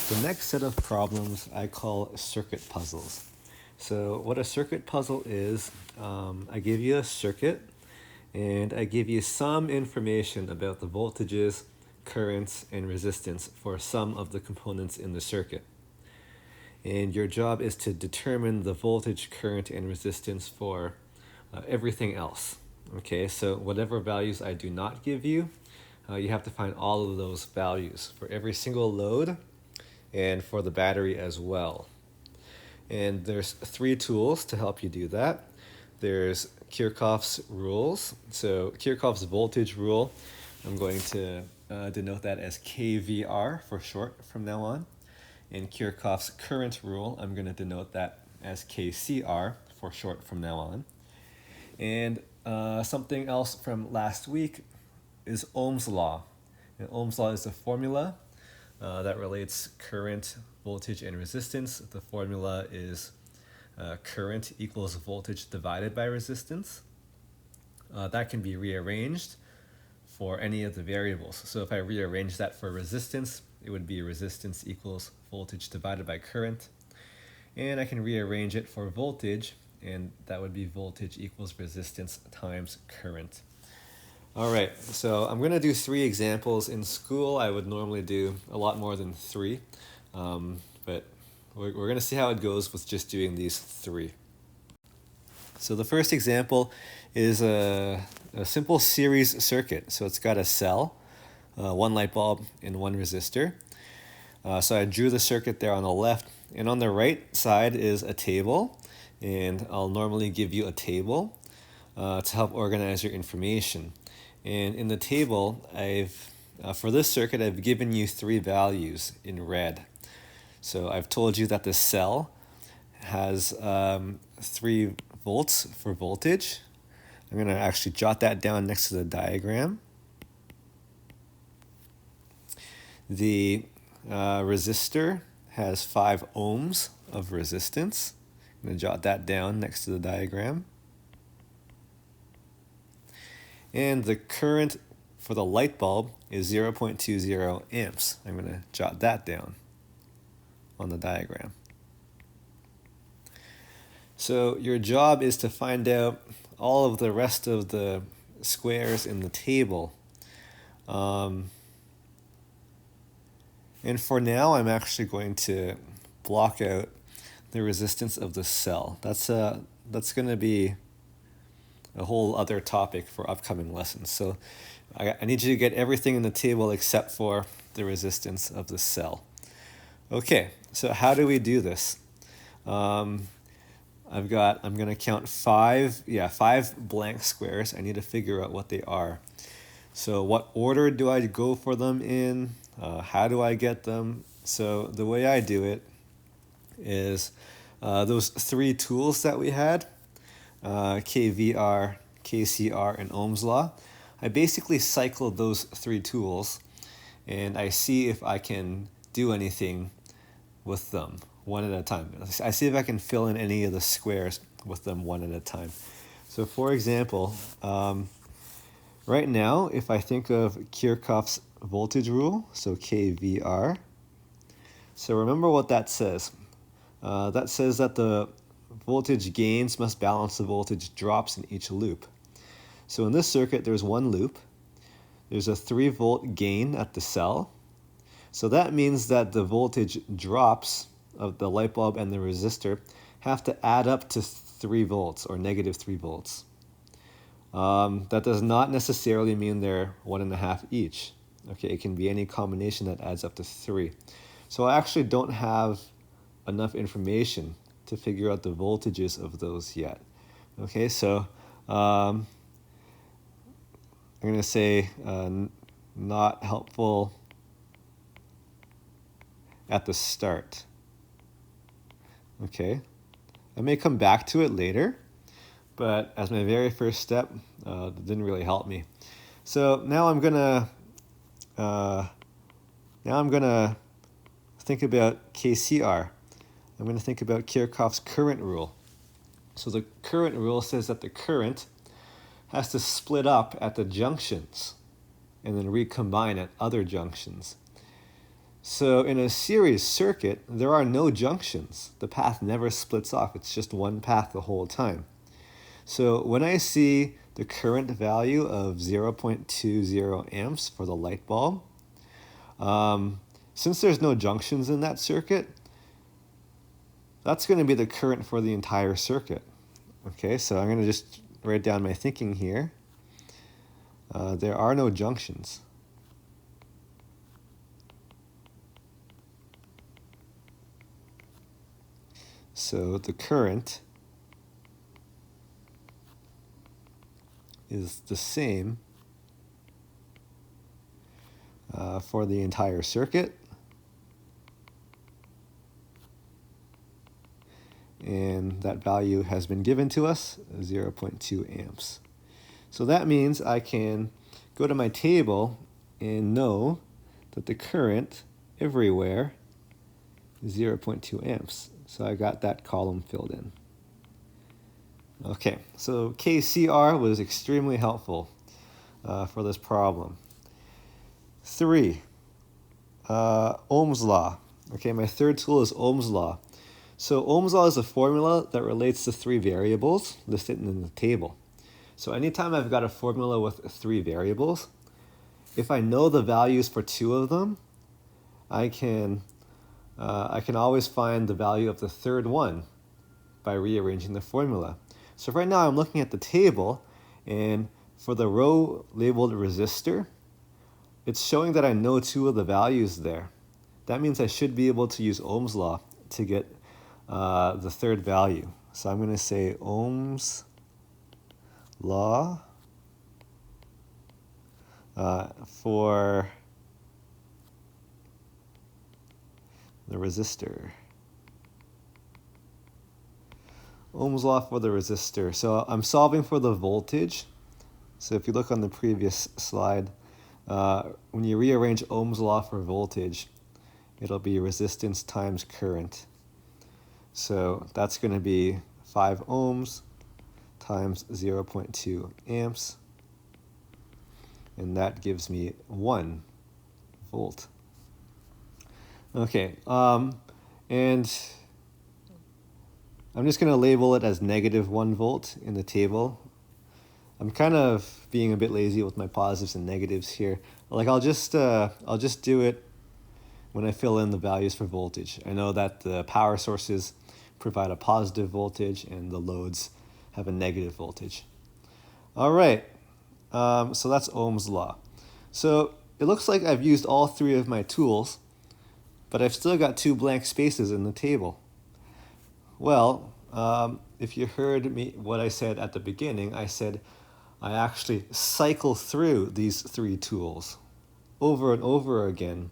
The next set of problems I call circuit puzzles. So what a circuit puzzle is, I give you a circuit and I give you some information about the voltages, currents, and resistance for some of the components in the circuit. And your job is to determine the voltage, current, and resistance for everything else. Okay, so whatever values I do not give you, you have to find all of those values for every single load and for the battery as well. And there's three tools to help you do that. There's Kirchhoff's rules. So Kirchhoff's voltage rule, I'm going to denote that as KVR for short from now on. And Kirchhoff's current rule, I'm going to denote that as KCR for short from now on. And something else from last week is Ohm's law. And Ohm's law is a formula that relates current, voltage, and resistance. The formula is current equals voltage divided by resistance. That can be rearranged for any of the variables. So if I rearrange that for resistance, it would be resistance equals voltage divided by current. And I can rearrange it for voltage, and that would be voltage equals resistance times current. All right, so I'm going to do three examples. In school, I would normally do a lot more than three, but we're going to see how it goes with just doing these three. So the first example is a simple series circuit. So it's got a cell, one light bulb, and one resistor. So I drew the circuit there on the left, and on the right side is a table, and I'll normally give you a table to help organize your information. And in the table, for this circuit, I've given you three values in red. So I've told you that the cell has 3 volts for voltage. I'm going to actually jot that down next to the diagram. The resistor has 5 ohms of resistance. I'm going to jot that down next to the diagram. And the current for the light bulb is 0.20 amps. I'm going to jot that down on the diagram. So your job is to find out all of the rest of the squares in the table. And for now, I'm actually going to block out the resistance of the cell. That's going to be a whole other topic for upcoming lessons. So I need you to get everything in the table except for the resistance of the cell. Okay, so how do we do this? I'm going to count 5 blank squares. I need to figure out what they are. So what order do I go for them in? How do I get them? So the way I do it is those 3 tools that we had, KVR, KCR, and Ohm's law. I basically cycle those 3 tools and I see if I can do anything with them one at a time. I see if I can fill in any of the squares with them one at a time. So for example, right now, if I think of Kirchhoff's voltage rule, so KVR, so remember what that says. That says that the voltage gains must balance the voltage drops in each loop. So in this circuit, there's one loop. There's a 3-volt gain at the cell. So that means that the voltage drops of the light bulb and the resistor have to add up to 3 volts or negative 3 volts. That does not necessarily mean they're 1.5 each. Okay, it can be any combination that adds up to 3. So I actually don't have enough information to figure out the voltages of those yet. Okay, so I'm going to say not helpful at the start. Okay, I may come back to it later, but as my very first step, it didn't really help me. So now I'm gonna think about KCR. I'm going to think about Kirchhoff's current rule. So the current rule says that the current has to split up at the junctions and then recombine at other junctions. So in a series circuit, there are no junctions. The path never splits off. It's just one path the whole time. So when I see the current value of 0.20 amps for the light bulb, since there's no junctions in that circuit, that's going to be the current for the entire circuit. Okay, so I'm going to just write down my thinking here. There are no junctions. So the current is the same for the entire circuit. And that value has been given to us, 0.2 amps. So that means I can go to my table and know that the current everywhere is 0.2 amps. So I got that column filled in. Okay, so KCR was extremely helpful for this problem. 3, Ohm's law. Okay, my third tool is Ohm's law. So Ohm's law is a formula that relates to 3 variables listed in the table. So anytime I've got a formula with 3 variables, if I know the values for 2 of them, I can always find the value of the third one by rearranging the formula. So right now I'm looking at the table, and for the row labeled resistor, it's showing that I know 2 of the values there. That means I should be able to use Ohm's law to get the third value. So I'm going to say Ohm's law for the resistor. Ohm's law for the resistor. So I'm solving for the voltage. So if you look on the previous slide, when you rearrange Ohm's law for voltage, it'll be resistance times current. So that's going to be 5 ohms times 0.2 amps. And that gives me 1 volt. Okay, and I'm just going to label it as -1 volt in the table. I'm kind of being a bit lazy with my positives and negatives here. Like I'll just do it when I fill in the values for voltage. I know that the power sources provide a positive voltage and the loads have a negative voltage. All right, so that's Ohm's law. So it looks like I've used all 3 of my tools, but I've still got 2 blank spaces in the table. Well, if you heard me what I said at the beginning, I said I actually cycle through these 3 tools over and over again,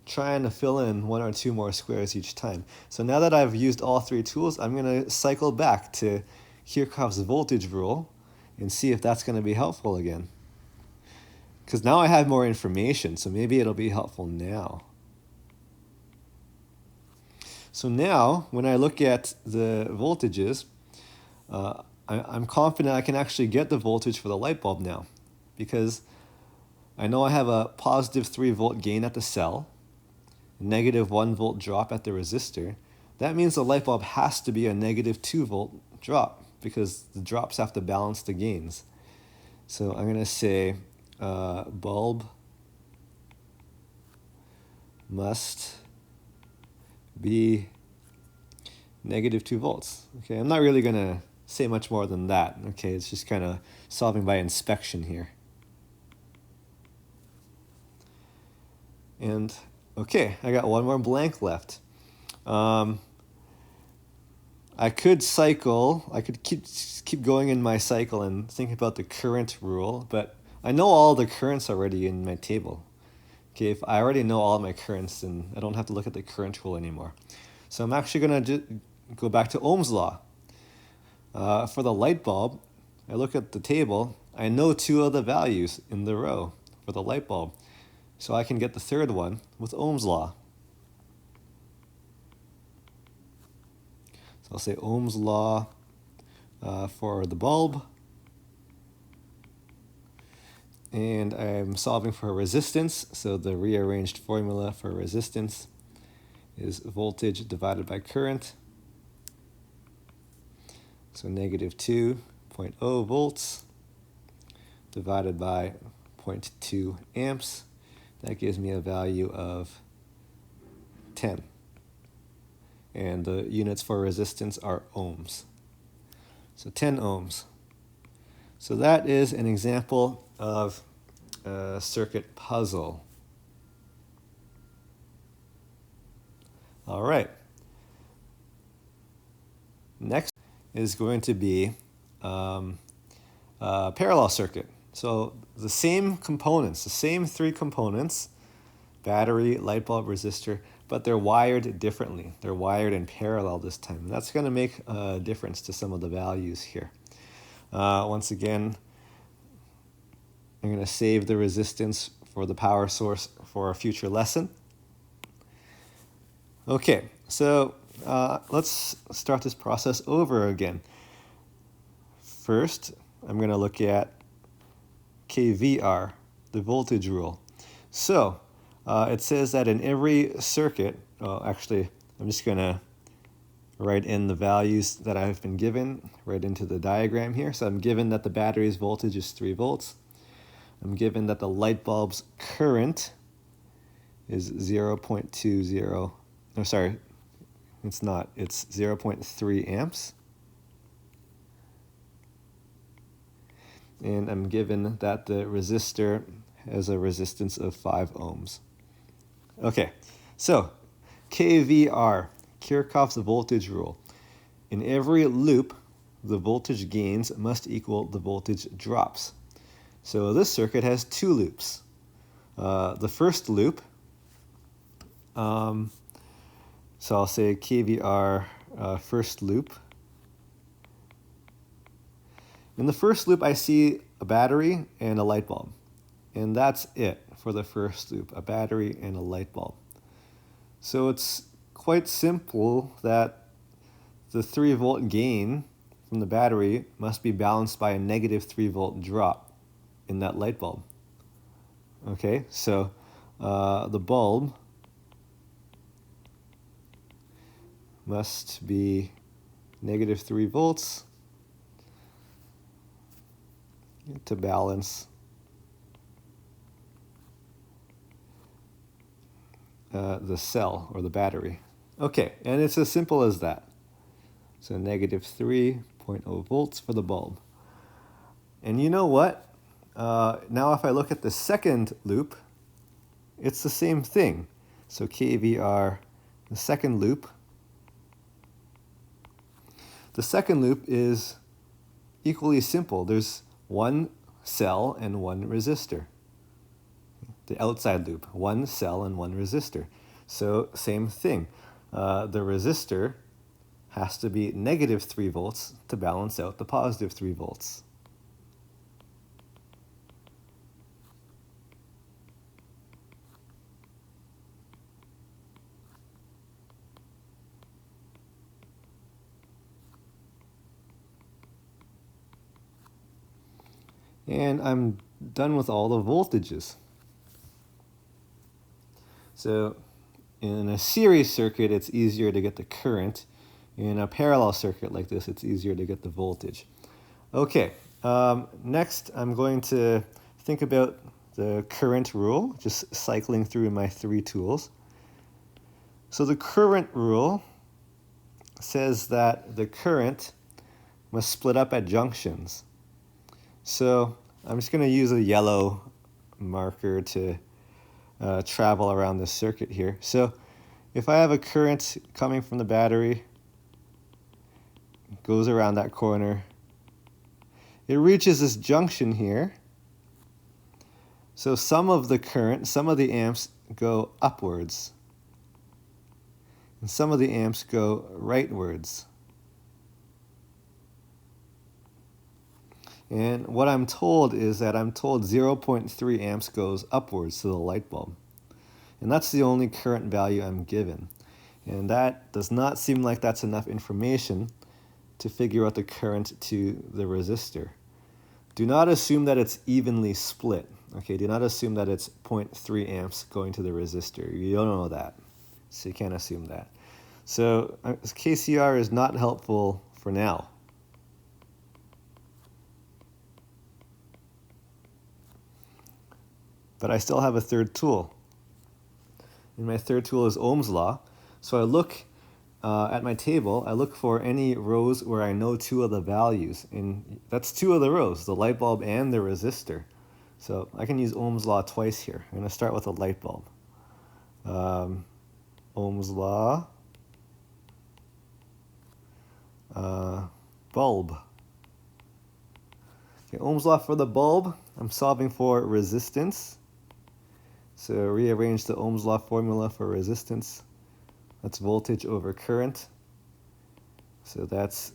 trying to fill in 1 or 2 more squares each time. So now that I've used all 3 tools, I'm going to cycle back to Kirchhoff's voltage rule and see if that's going to be helpful again. Because now I have more information, so maybe it'll be helpful now. So now, when I look at the voltages, I'm confident I can actually get the voltage for the light bulb now, because I know I have a positive 3 volt gain at the cell, negative 1 volt drop at the resistor. That means the light bulb has to be a negative 2 volt drop, because the drops have to balance the gains. So I'm going to say bulb must be negative 2 volts. Okay, I'm not really going to say much more than that. Okay, it's just kind of solving by inspection here. And okay, I got 1 more blank left. I could cycle, I could keep going in my cycle and think about the current rule, but I know all the currents already in my table. Okay, if I already know all my currents, then I don't have to look at the current rule anymore. So I'm actually going to go back to Ohm's law. For the light bulb, I look at the table, I know 2 of the values in the row for the light bulb. So I can get the third one with Ohm's law. So I'll say Ohm's law for the bulb And I'm solving for resistance, so the rearranged formula for resistance is voltage divided by current. So negative 2.0 volts divided by 0.2 amps. That gives me a value of 10. And the units for resistance are ohms. So 10 ohms. So that is an example of a circuit puzzle. All right. Next is going to be a parallel circuit. So the same components, the same three components, battery, light bulb, resistor, but they're wired differently. They're wired in parallel this time. And that's going to make a difference to some of the values here. Once again, I'm going to save the resistance for the power source for a future lesson. Okay, so let's start this process over again. First, I'm going to look at KVR, the voltage rule. So it says that in every circuit, actually, I'm just going to write in the values that I've been given right into the diagram here. So I'm given that the battery's voltage is 3 volts. I'm given that the light bulb's current is 0.20. No, sorry, it's not. It's 0.3 amps. And I'm given that the resistor has a resistance of 5 ohms. Okay, so KVR, Kirchhoff's voltage rule. In every loop, the voltage gains must equal the voltage drops. So this circuit has 2 loops. The first loop, so I'll say KVR first loop. In the first loop, I see a battery and a light bulb. And that's it for the first loop, a battery and a light bulb. So it's quite simple that the 3 volt gain from the battery must be balanced by a negative 3 volt drop in that light bulb. Okay, so the bulb must be negative 3 volts to balance the cell or the battery. Okay, and it's as simple as that. So negative 3.0 volts for the bulb. And you know what? Now if I look at the second loop, it's the same thing. So KVR, the second loop. The second loop is equally simple. There's one cell and one resistor. The outside loop, one cell and one resistor. So same thing. The resistor has to be negative 3 volts to balance out the positive 3 volts. And I'm done with all the voltages. So in a series circuit, it's easier to get the current. In a parallel circuit like this, it's easier to get the voltage. Okay, next I'm going to think about the current rule, just cycling through my 3 tools. So the current rule says that the current must split up at junctions. So I'm just going to use a yellow marker to travel around this circuit here. So if I have a current coming from the battery, goes around that corner, it reaches this junction here. So some of the current, some of the amps go upwards, and some of the amps go rightwards. And what I'm told is that I'm told 0.3 amps goes upwards to the light bulb. And that's the only current value I'm given. And that does not seem like that's enough information to figure out the current to the resistor. Do not assume that it's evenly split. Okay, do not assume that it's 0.3 amps going to the resistor. You don't know that, so you can't assume that. So KCR is not helpful for now. But I still have a third tool. And my third tool is Ohm's law. So I look at my table, I look for any rows where I know two of the values. And that's two of the rows, the light bulb and the resistor. So I can use Ohm's law twice here. I'm going to start with a light bulb. Ohm's law, bulb. Okay, Ohm's law for the bulb, I'm solving for resistance. So rearrange the Ohm's law formula for resistance. That's voltage over current. So that's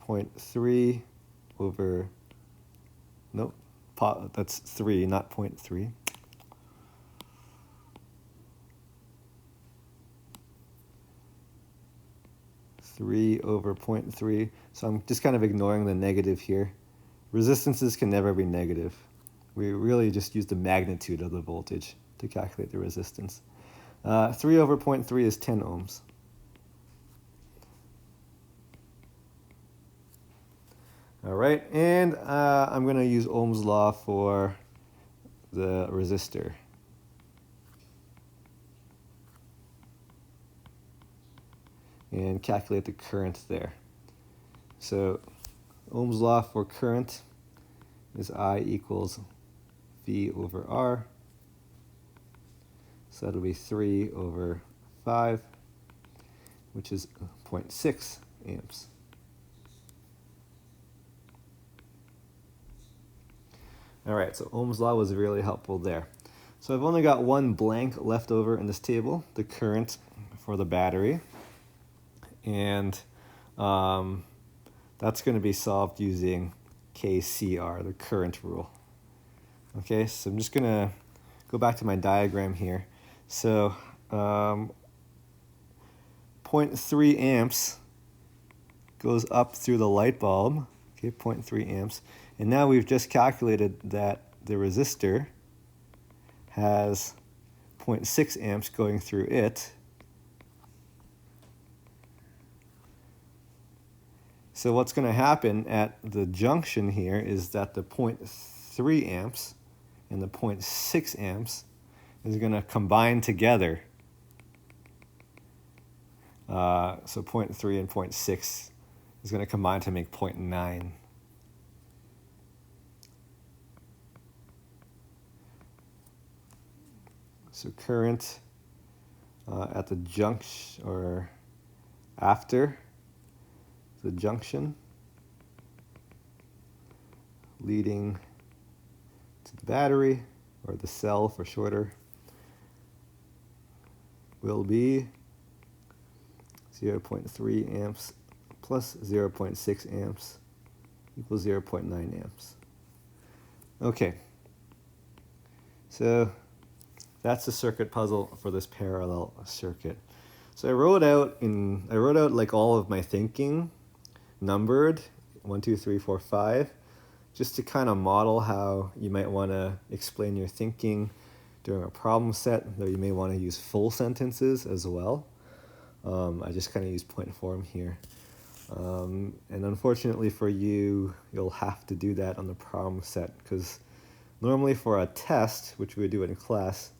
0.3 over, nope, that's 3, not 0.3. Three over 0.3. So I'm just kind of ignoring the negative here. Resistances can never be negative. We really just use the magnitude of the voltage to calculate the resistance. 3 over 0.3 is 10 ohms. All right, and I'm going to use Ohm's law for the resistor. And calculate the current there. So Ohm's law for current is I equals V over R. So that'll be 3 over 5, which is 0.6 amps. All right, so Ohm's law was really helpful there. So I've only got one blank left over in this table, the current for the battery. And that's going to be solved using KCR, the current rule. Okay, so I'm just going to go back to my diagram here. So 0.3 amps goes up through the light bulb, okay, 0.3 amps. And now we've just calculated that the resistor has 0.6 amps going through it. So what's going to happen at the junction here is that the 0.3 amps and the 0.6 amps is going to combine together. So 0.3 and 0.6 is going to combine to make 0.9. So current at the junction, or after the junction, leading to the battery, or the cell for shorter, will be 0.3 amps plus 0.6 amps equals 0.9 amps. Okay, so that's the circuit puzzle for this parallel circuit. So I wrote out like all of my thinking numbered 1, 2, 3, 4, 5, just to kind of model how you might want to explain your thinking during a problem set, though you may want to use full sentences as well. I just kind of use point form here. And unfortunately for you, you'll have to do that on the problem set, because normally for a test, which we do in class,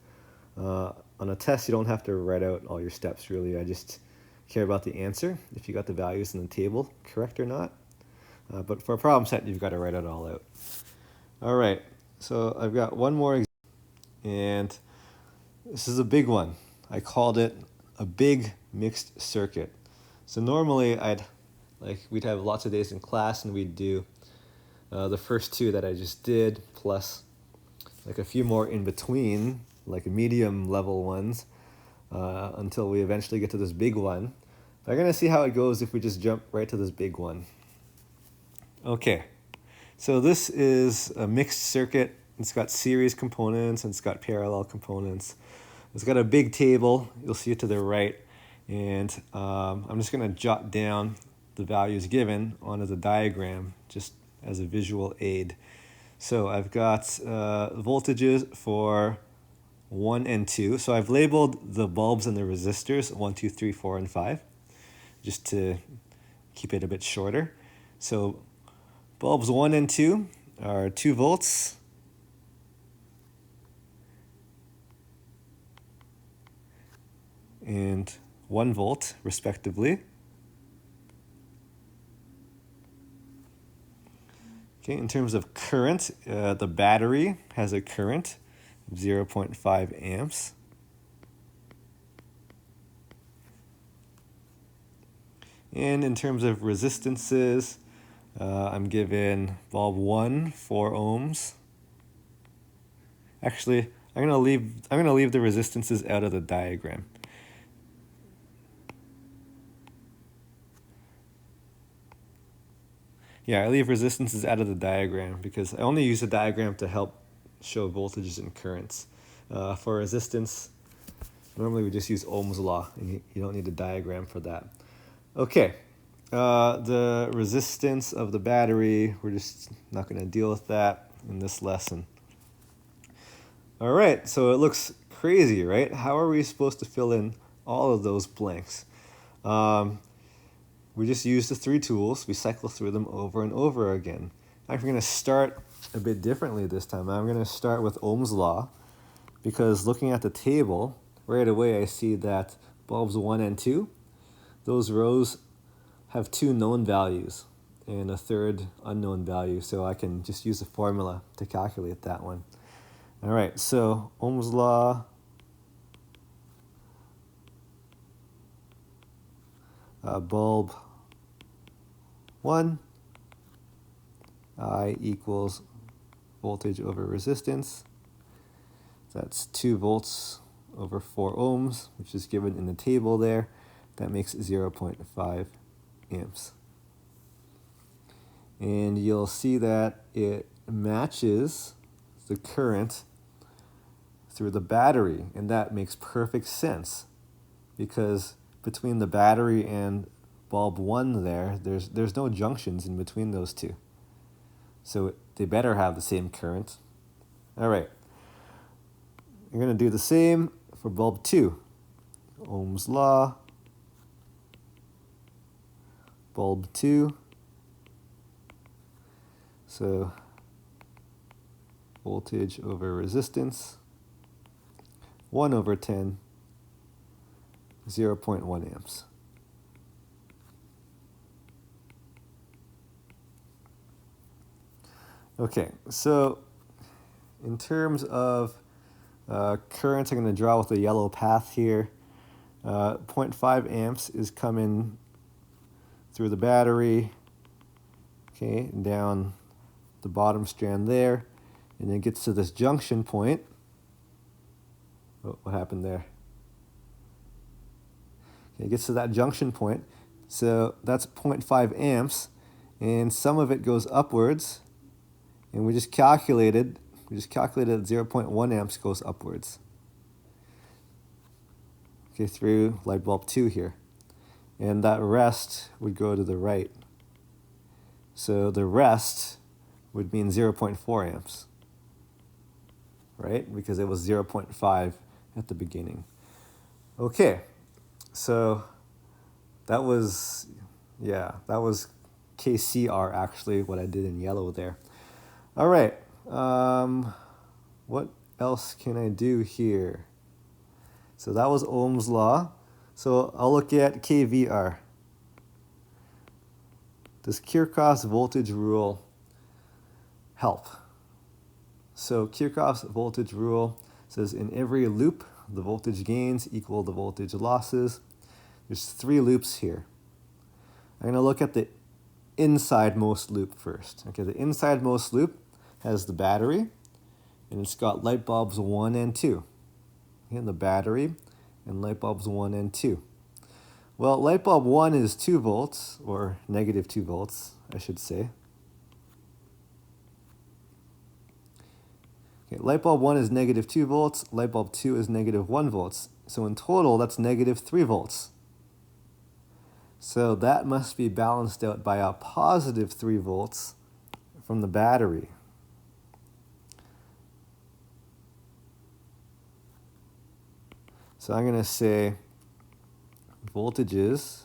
on a test you don't have to write out all your steps really. I just care about the answer, if you got the values in the table correct or not. But for a problem set, you've got to write it all out. All right, so I've got one more example, and this is a big one. I called it a big mixed circuit. So normally we'd have lots of days in class, and we'd do the first two that I just did, plus like a few more in between, like medium level ones, until we eventually get to this big one. But I'm going to see how it goes if we just jump right to this big one. Okay, so this is a mixed circuit. It's got series components and it's got parallel components. It's got a big table, you'll see it to the right, and I'm just going to jot down the values given onto the diagram just as a visual aid. So I've got voltages for 1 and 2. So I've labeled the bulbs and the resistors 1, 2, 3, 4, and 5, just to keep it a bit shorter. So bulbs 1 and 2 are 2 volts. And 1 volt, respectively. Okay, in terms of current, the battery has a current of 0.5 amps. And in terms of resistances, I'm given bulb 1, 4 ohms. Actually, I'm gonna leave the resistances out of the diagram. Yeah, I leave resistances out of the diagram because I only use the diagram to help show voltages and currents. For resistance, normally we just use Ohm's law, and you don't need a diagram for that. Okay, the resistance of the battery, we're just not going to deal with that in this lesson. All right, so it looks crazy, right? How are we supposed to fill in all of those blanks? We just use the 3 tools. We cycle through them over and over again. I'm going to start a bit differently this time. I'm going to start with Ohm's law, because looking at the table, right away I see that bulbs 1 and 2, those rows have 2 known values and a third unknown value, so I can just use the formula to calculate that one. All right, so Ohm's law, bulb 1, I equals voltage over resistance. That's 2 volts over 4 ohms, which is given in the table there. That makes 0.5 amps. And you'll see that it matches the current through the battery, and that makes perfect sense, because between the battery and bulb 1 there's no junctions in between those two. So they better have the same current. All right. You're going to do the same for bulb 2. Ohm's law, bulb 2. So voltage over resistance, 1 over 10, 0.1 amps. Okay, so in terms of current, I'm going to draw with a yellow path here. 0.5 amps is coming through the battery, okay, and down the bottom strand there, and then gets to this junction point. Oh, what happened there? Okay, it gets to that junction point, so that's 0.5 amps, and some of it goes upwards, and we just calculated that 0.1 amps goes upwards. Okay, through light bulb 2 here. And that rest would go to the right. So the rest would mean 0.4 amps, right? Because it was 0.5 at the beginning. Okay, so that was KCR actually, what I did in yellow there. All right, what else can I do here? So that was Ohm's law. So I'll look at KVR. Does Kirchhoff's voltage rule help? So Kirchhoff's voltage rule says in every loop, the voltage gains equal the voltage losses. There's 3 loops here. I'm going to look at the insidemost loop first. Okay, the insidemost loop has the battery, and it's got light bulbs 1 and 2. Okay, the battery and light bulbs 1 and 2. Well, light bulb 1 is 2 volts, or negative 2 volts, I should say. Okay, light bulb 1 is negative 2 volts, light bulb 2 is negative 1 volts. So in total, that's negative 3 volts. So that must be balanced out by a positive 3 volts from the battery. So I'm going to say voltages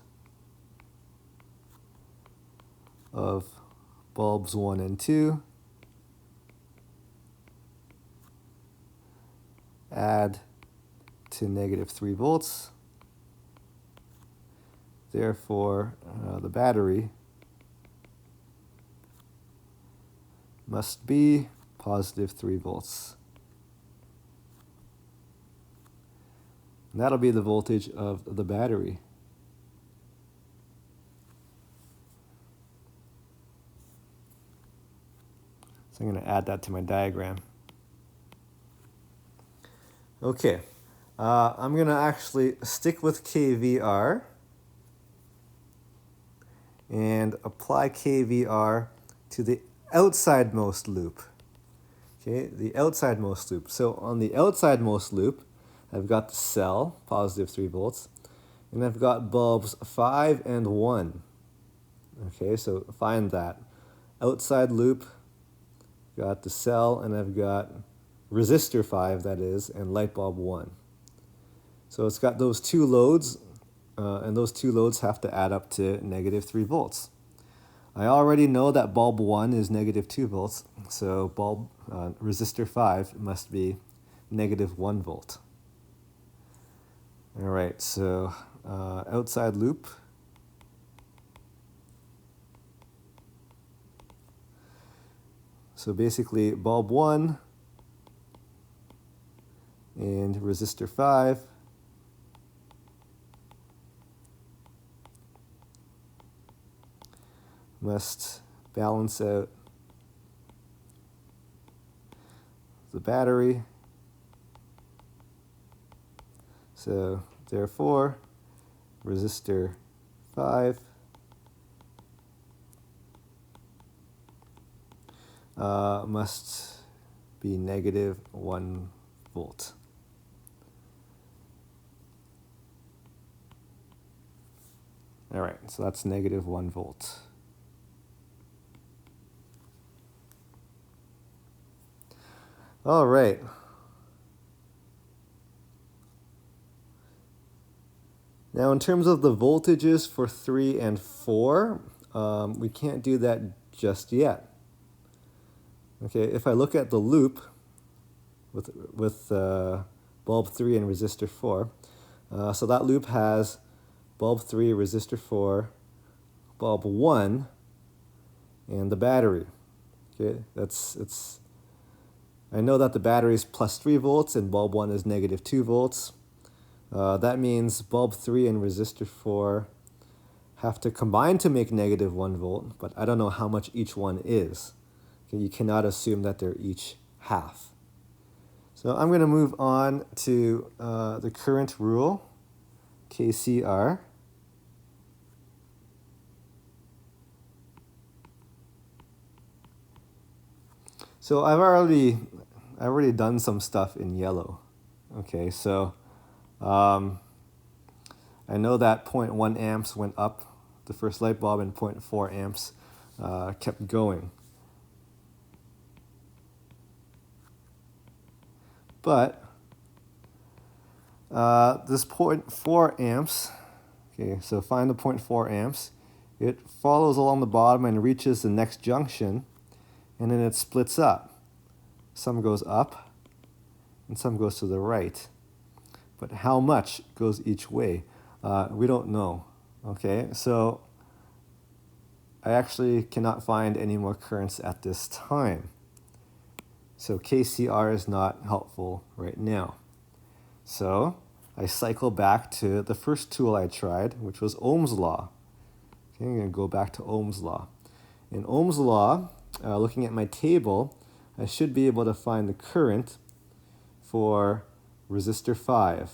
of bulbs 1 and 2 add to negative 3 volts. Therefore, the battery must be positive 3 volts. And that'll be the voltage of the battery. So I'm going to add that to my diagram. Okay, I'm going to actually stick with KVR and apply KVR to the outsidemost loop. Okay, the outsidemost loop. So on the outsidemost loop, I've got the cell, positive 3 volts, and I've got bulbs 5 and 1. Okay, so find that. Outside loop, got the cell, and I've got resistor 5, that is, and light bulb 1. So it's got those two loads, and those two loads have to add up to negative 3 volts. I already know that bulb 1 is negative 2 volts, so bulb resistor 5 must be negative 1 volt. All right, so outside loop. So basically bulb 1 and resistor 5 must balance out the battery. So therefore, resistor 5 must be negative 1 volt. All right, so that's negative 1 volt. All right. Now, in terms of the voltages for 3 and 4, we can't do that just yet. Okay, if I look at the loop with bulb 3 and resistor 4, so that loop has bulb 3, resistor 4, bulb 1, and the battery. Okay, I know that the battery is plus 3 volts and bulb 1 is negative 2 volts. That means bulb 3 and resistor 4 have to combine to make negative 1 volt, but I don't know how much each one is. Okay, you cannot assume that they're each half. So I'm going to move on to the current rule, KCR. So I've already done some stuff in yellow. Okay, so I know that 0.1 amps went up the first light bulb and 0.4 amps kept going. But this 0.4 amps, okay, so find the 0.4 amps. It follows along the bottom and reaches the next junction, and then it splits up. Some goes up, and some goes to the right. But how much goes each way? We don't know. Okay, so I actually cannot find any more currents at this time. So KCR is not helpful right now. So I cycle back to the first tool I tried, which was Ohm's law. Okay, I'm going to go back to Ohm's law. In Ohm's law, looking at my table, I should be able to find the current for resistor 5.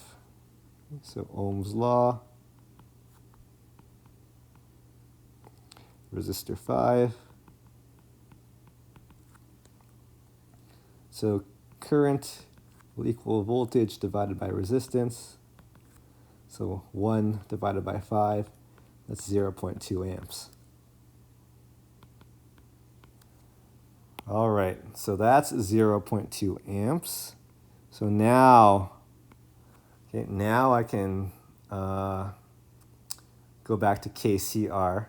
So Ohm's law, resistor 5. So current will equal voltage divided by resistance. So 1 divided by 5, that's 0.2 amps. All right, so that's 0.2 amps. So now Okay, now I can go back to KCR,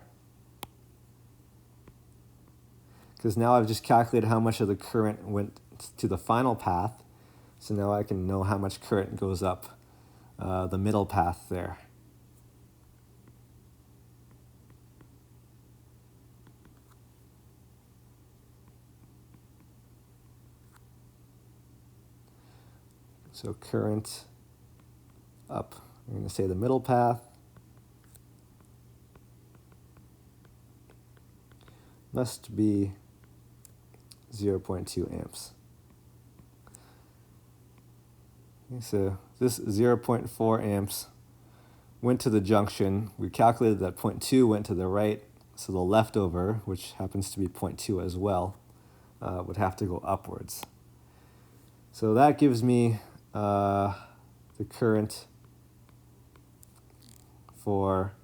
because now I've just calculated how much of the current went to the final path. So now I can know how much current goes up the middle path there. So current up, I'm going to say the middle path, must be 0.2 amps. Okay, so this 0.4 amps went to the junction. We calculated that 0.2 went to the right, so the leftover, which happens to be 0.2 as well, would have to go upwards. So that gives me the current for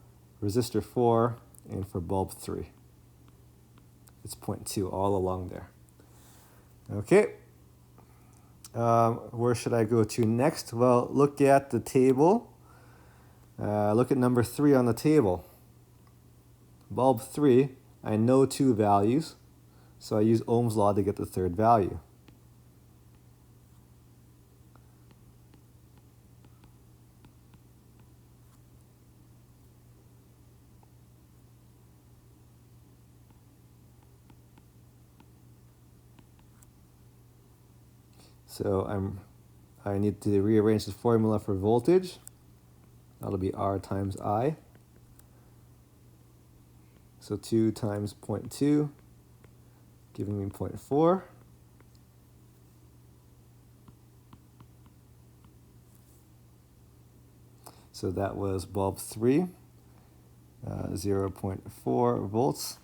resistor 4 and for bulb 3. It's 0.2 all along there. Okay. Where should I go to next? Well, look at the table. Look at number 3 on the table. Bulb 3, I know 2 values, so I use Ohm's law to get the third value. So I need to rearrange the formula for voltage. That'll be R times I. So 2 times 0.2, giving me 0.4. So that was bulb 3, 0.4 volts.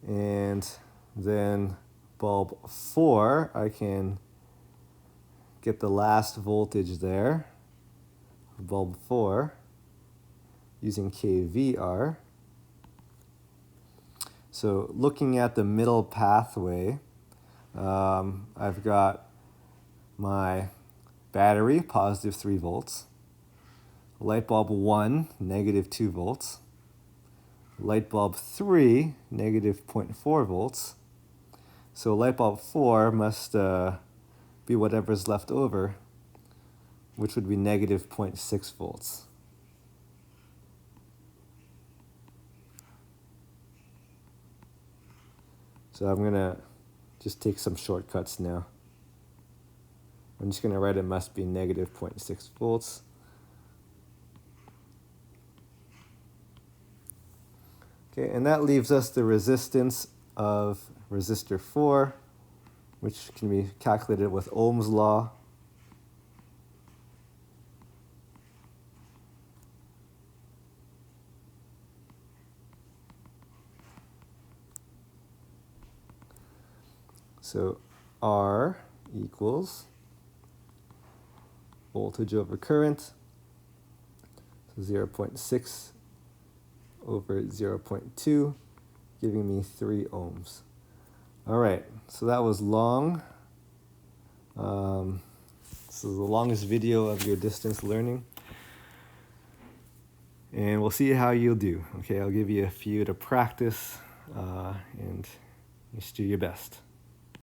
And then bulb 4, I can get the last voltage there, bulb 4, using kVR. So looking at the middle pathway, I've got my battery, positive 3 volts, light bulb 1, negative 2 volts, light bulb 3, negative 0.4 volts. So light bulb 4 must be whatever's left over, which would be negative 0.6 volts. So I'm going to just take some shortcuts now. I'm just going to write it must be negative 0.6 volts. Okay, and that leaves us the resistance of resistor 4, which can be calculated with Ohm's law. So R equals voltage over current, so 0.6 over 0.2, giving me 3 ohms. All right, so that was long. This is the longest video of your distance learning. And we'll see how you'll do. Okay, I'll give you a few to practice and just do your best.